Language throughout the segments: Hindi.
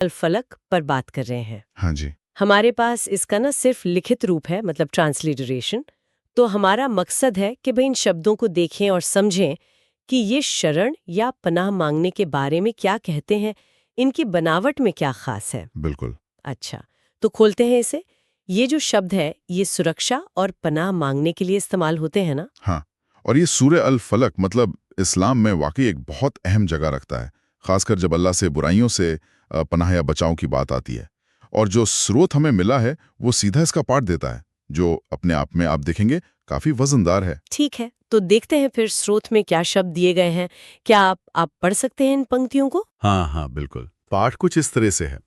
अल फलक पर बात कर रहे हैं। हाँ जी। हमारे पास इसका ना सिर्फ लिखित रूप है, मतलब ट्रांसलिटरेशन। तो हमारा मकसद है कि भाई इन शब्दों को देखें और समझें कि ये शरण या पनाह मांगने के बारे में क्या कहते हैं, इनकी बनावट में क्या खास है। बिल्कुल। अच्छा, तो खोलते हैं इसे। ये जो शब्द है ये सुरक्षा और पनाह मांगने के लिए इस्तेमाल होते हैं ना। हाँ, और ये सूरह अल फलक मतलब इस्लाम में वाकई एक बहुत अहम जगह रखता है, खासकर जब अल्लाह से बुराइयों से पनाह या बचाव की बात आती है। और जो स्रोत हमें मिला है वो सीधा इसका पाठ देता है, जो अपने आप में आप देखेंगे काफी वजनदार है। ठीक है, तो देखते हैं फिर स्रोत में क्या शब्द दिए गए हैं। क्या आप पढ़ सकते हैं इन पंक्तियों को? हाँ हाँ बिल्कुल। पाठ कुछ इस तरह से है।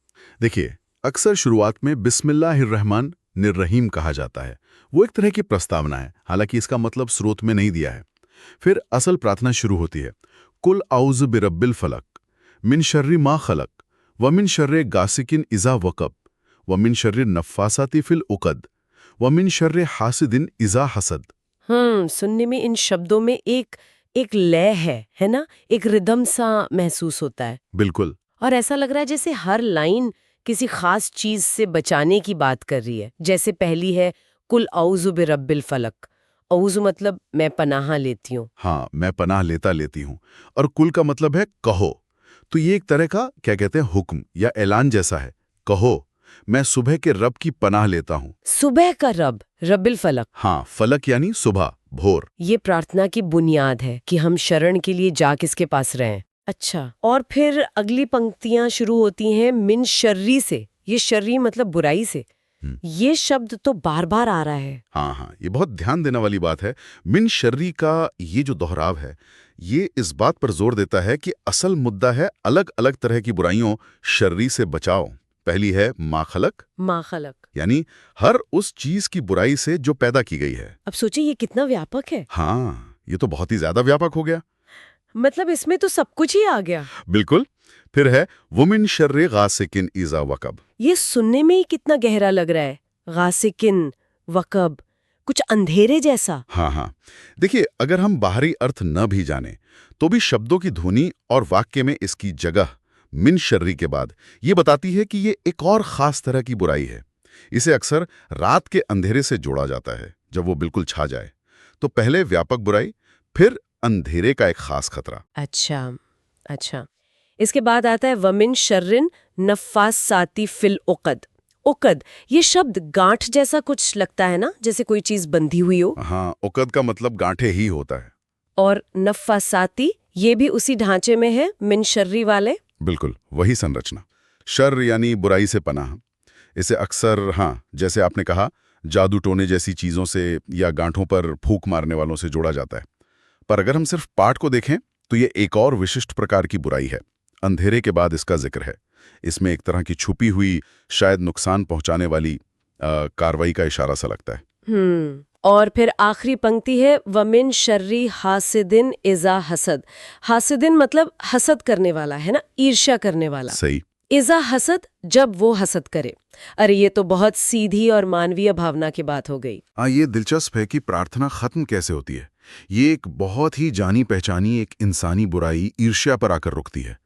देखिए, अक्सर शुरुआत में बिस्मिल्लाहिर्रहमान निर्रहीम कहा जाता है। वो एक तरह की प्रस्तावना है, हालांकि इसका मतलब स्रोत में नहीं दिया है। फिर असल प्रार्थना शुरू होती है। कुल आउज़ु बिरब्बिल फलक, मिन शर्रि मा खलक, व मिन शर्रि गासिकिन इज़ा वकब, व मिन शर्रि नफ्फासाति फिल उक़द, व मिन शर्रि हासिदिन इज़ा हसद। सुनने में इन शब्दों में एक एक लय है ना, एक रिदम सा महसूस होता है। बिल्कुल। और ऐसा लग रहा है जैसे हर लाइन किसी खास चीज से बचाने की बात कर रही है। जैसे पहली है कुल औज़ु बिरब्बिल फलक। औज़ु मतलब मैं पनाह लेती हूँ। हाँ, मैं पनाह लेती हूँ। और कुल का मतलब है कहो। तो ये एक तरह का क्या कहते हैं, हुक्म या ऐलान जैसा है। कहो, मैं सुबह के रब की पनाह लेता हूँ। सुबह का रब, रब्बिल फलक। हाँ, फलक यानी सुबह, भोर। ये प्रार्थना की बुनियाद है कि हम शरण के लिए जा किसके पास रहें। अच्छा, और फिर अगली पंक्तियां शुरू होती हैं मिन शर्री से। ये शर्री मतलब बुराई से। ये शब्द तो बार बार आ रहा है। हाँ हाँ, ये बहुत ध्यान देने वाली बात है। मिन शर्री का ये जो दोहराव है, ये इस बात पर जोर देता है कि असल मुद्दा है अलग अलग तरह की बुराइयों शर्री से बचाओ। पहली है मा खलक, मा खलक। यानी हर उस चीज की बुराई से जो पैदा की गई है। अब सोचिए ये कितना व्यापक है। हाँ, ये तो बहुत ही ज्यादा व्यापक हो गया। मतलब इसमें तो सब कुछ ही आ गया। बिल्कुल। फिर है वुमिन शर्रे गासिकिन इज़ा वकब। ये सुनने में ही कितना गहरा लग रहा है। गासिकिन, वकब, कुछ अंधेरे जैसा। हाँ हाँ, देखिए, अगर हम बाहरी अर्थ न भी जाने तो भी शब्दों की ध्वनि और वाक्य में इसकी जगह मिन शर्री के बाद ये बताती है कि ये एक और खास तरह की बुराई है। इसे अक्सर रात के अंधेरे से जोड़ा जाता है, जब वो बिल्कुल छा जाए। तो पहले व्यापक बुराई, फिर अंधेरे का एक खास खतरा। अच्छा अच्छा, इसके बाद आता है वमिन शर्रिन नफ्फासाती फिल उक़द। उक़द, ये शब्द गांठ जैसा कुछ लगता है ना, जैसे कोई चीज बंधी हुई हो। हाँ, उकद का मतलब गांठे ही होता है। और नफ्फासाती ये भी उसी ढांचे में है, मिन शर्री वाले। बिल्कुल वही संरचना। शर यानी बुराई से पनाह। इसे अक्सर, हाँ, जैसे आपने कहा, जादू टोने जैसी चीजों से या गांठों पर फूंक मारने वालों से जोड़ा जाता है। पर अगर हम सिर्फ पाठ को देखें तो ये एक और विशिष्ट प्रकार की बुराई है। अंधेरे के बाद इसका जिक्र है। इसमें एक तरह की छुपी हुई, शायद नुकसान पहुंचाने वाली कार्रवाई का इशारा सा लगता है। और फिर आखिरी पंक्ति है वमिन शर्री हासिदिन इज़ा हसद। हासिदिन मतलब हसद करने वाला है ना, ईर्ष्या करने वाला। सही। इज़ा हसद, जब वो हसद करे। अरे ये तो बहुत सीधी और मानवीय भावना की बात हो गई। हाँ, ये दिलचस्प है कि प्रार्थना खत्म कैसे होती है। ये एक बहुत ही जानी पहचानी एक इंसानी बुराई ईर्ष्या पर आकर रुकती है,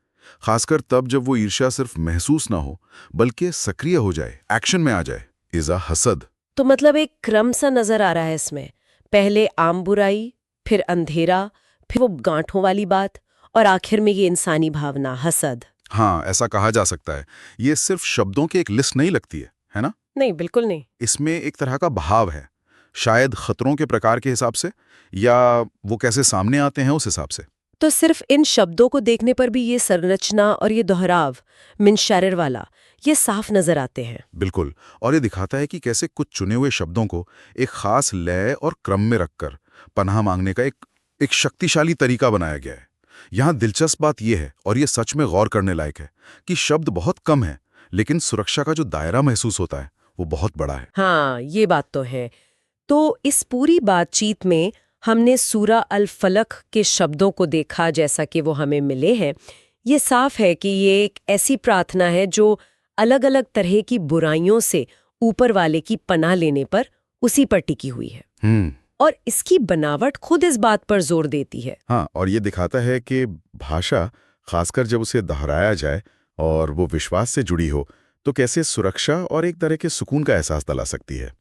खासकर तब जब वो ईर्ष्या सिर्फ महसूस ना हो बल्कि सक्रिय हो जाए, एक्शन में आ जाए। इज़ा हसद। तो मतलब एक क्रम सा नजर आ रहा है इसमें। पहले आम बुराई, फिर अंधेरा, फिर वो गांठों वाली बात, और आखिर में ये इंसानी भावना हसद। हाँ, ऐसा कहा जा सकता है। ये सिर्फ शब्दों की एक लिस्ट नहीं लगती है ना? नहीं, बिल्कुल नहीं। इसमें एक तरह का भाव है, शायद खतरों के प्रकार के हिसाब से, या वो कैसे सामने आते हैं उस हिसाब से। तो सिर्फ इन शब्दों को देखने पर भी ये संरचना और ये दोहराव मिन शर्र वाला ये साफ नजर आते हैं। बिल्कुल। और ये दिखाता है कि कैसे कुछ चुने हुए शब्दों को एक खास लय और क्रम में रखकर पनाह मांगने का एक शक्तिशाली तरीका बनाया गया है। यहाँ दिलचस्प बात यह है, और ये सच में गौर करने लायक है, कि शब्द बहुत कम है लेकिन सुरक्षा का जो दायरा महसूस होता है वो बहुत बड़ा है। हाँ, ये बात तो है। तो इस पूरी बातचीत में हमने सूरा अल फलक के शब्दों को देखा जैसा कि वो हमें मिले हैं। ये साफ है कि ये एक ऐसी प्रार्थना है जो अलग अलग तरह की बुराइयों से ऊपर वाले की पनाह लेने पर उसी पर टिकी हुई है। और इसकी बनावट खुद इस बात पर जोर देती है। हाँ, और ये दिखाता है कि भाषा, खासकर जब उसे दोहराया जाए, और वो विश्वास से जुड़ी हो, तो कैसे सुरक्षा और एक तरह के सुकून का एहसास दिला सकती है।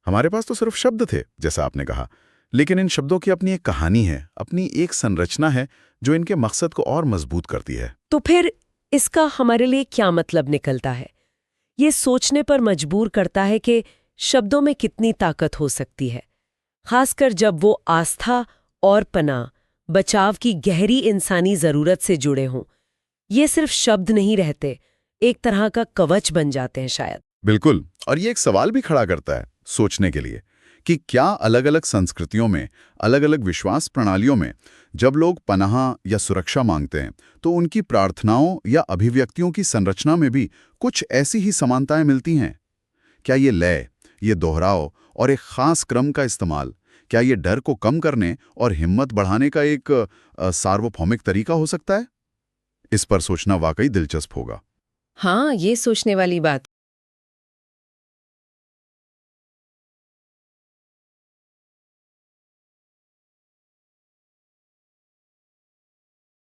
हमारे पास तो सिर्फ शब्द थे, जैसा आपने कहा, लेकिन इन शब्दों की अपनी एक कहानी है, अपनी एक संरचना है जो इनके मकसद को और मजबूत करती है। तो फिर इसका हमारे लिए क्या मतलब निकलता है? ये सोचने पर मजबूर करता है कि शब्दों में कितनी ताकत हो सकती है, खासकर जब वो आस्था और पनाह, बचाव की गहरी इंसानी जरूरत से जुड़े हों। ये सिर्फ शब्द नहीं रहते, एक तरह का कवच बन जाते हैं शायद। बिल्कुल, और ये एक सवाल भी खड़ा करता है सोचने के लिए कि क्या अलग-अलग संस्कृतियों में, अलग-अलग विश्वास प्रणालियों में जब लोग पनाह या सुरक्षा मांगते हैं, तो उनकी प्रार्थनाओं या अभिव्यक्तियों की संरचना में भी कुछ ऐसी ही समानताएं मिलती हैं? क्या ये लय, ये दोहराव और एक खास क्रम का इस्तेमाल, क्या ये डर को कम करने और हिम्मत बढ़ाने का एक सार्वभौमिक तरीका हो सकता है? इस पर सोचना वाकई दिलचस्प होगा। हाँ, ये सोचने वाली बात